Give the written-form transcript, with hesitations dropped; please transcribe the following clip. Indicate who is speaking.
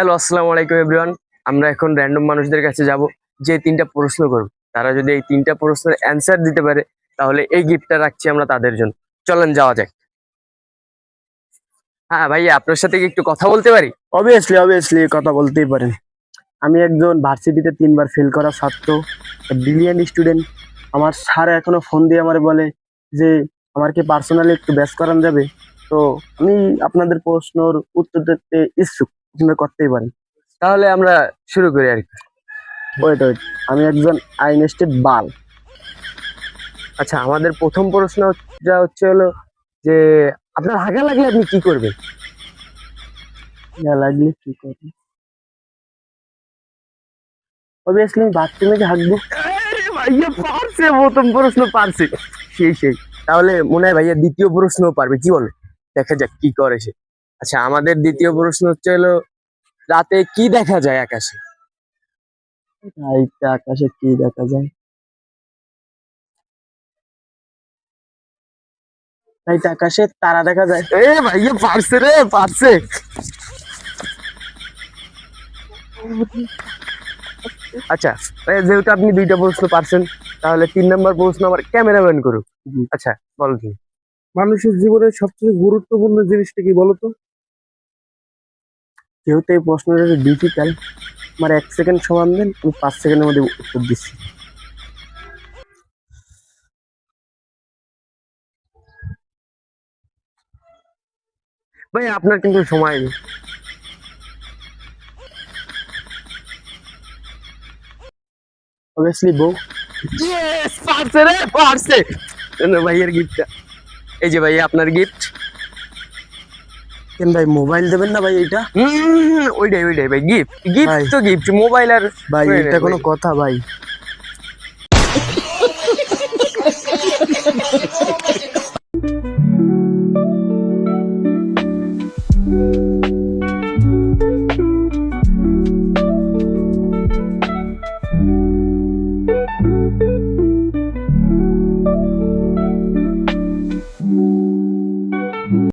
Speaker 1: Hello, আসসালামু আলাইকুম everyone. আমরা এখন র্যান্ডম মানুষদের কাছে যাব, যে তিনটা প্রশ্ন করব। তারা যদি এই তিনটা প্রশ্নের অ্যান্সার দিতে পারে তাহলে এই গিফটটা রাখছি আমরা তাদের জন্য। চলেন যাওয়া যাক। হ্যাঁ ভাইয়া, আপনার সাথে কি একটু কথা বলতে পারি?
Speaker 2: অবভিয়াসলি কথা বলতেই পারেন। আমি একজন ভার্সিটিতে 3বার ফেল করা ছাত্র, ব্রিলিয়ান্ট স্টুডেন্ট। আমার স্যার এখনো ফোন দিয়ে আমার বলে যে আমার কি পার্সোনালি একটু ব্যাচ করানো যাবে। তো আমি আপনাদের প্রশ্নর উত্তর দিতে ইচ্ছুক, আপনারা করতেই পারেন।
Speaker 1: তাহলে আমরা শুরু করি আর কি।
Speaker 2: ওয়েট, আমি একজন আইনস্টেড বাল।
Speaker 1: আচ্ছা, আমাদের প্রথম প্রশ্নটা হলো যে আপনার হাগা লাগলে আপনি কি করবেন?
Speaker 2: লাগলে কি করি, অবভিয়াসলি বাথরুমে যে হাঁকবো।
Speaker 1: আরে ভাইয়া পারছে, প্রথম প্রশ্ন পারছে। সেই তাহলে মনে হয় ভাইয়া দ্বিতীয় প্রশ্ন পারবে, কি বলে? দেখা যাক কি করে সে। আচ্ছা, আমাদের দ্বিতীয় প্রশ্ন হলো রাতে কি দেখা যায় আকাশে?
Speaker 2: রাইতে আকাশে কি দেখা যায়? রাইতে আকাশে তারা দেখা যায়।
Speaker 1: এ ভাইয়া পারছে রে, পারছে। আচ্ছা ভাইয়া, যেহেতু আপনি দুইটা প্রশ্ন পারছেন, তাহলে 3 নম্বর প্রশ্ন আমার ক্যামেরাম্যান করুক। আচ্ছা বলো তুমি।
Speaker 3: মানুষের জীবনের সবচেয়ে গুরুত্বপূর্ণ জিনিসটা কি বলতো?
Speaker 2: যেহেতু এই প্রশ্নটা ডিজিটাল, আমার 1 সেকেন্ড সময় দেন, আমি 5 সেকেন্ডের মধ্যে উত্তর দিচ্ছি।
Speaker 1: ভাই আপনার কিন্তু সময় নেই।
Speaker 2: অবভিয়াসলি বউ।
Speaker 1: ইয়েস, পারছে রে, পারছে। ভাইয়ের গিফটটা এই যে ভাই, আপনার গিফট।
Speaker 2: কেন ভাই মোবাইল দেবেন না ভাই? এইটা
Speaker 1: ওইটাই ভাই, গিফট গিফট
Speaker 2: ভাই।
Speaker 1: তো গিফট, মোবাইল আর
Speaker 2: ভাই
Speaker 1: করে
Speaker 2: এটা
Speaker 1: নেন
Speaker 2: কোনো
Speaker 1: ভাই।
Speaker 2: কথা ভাই?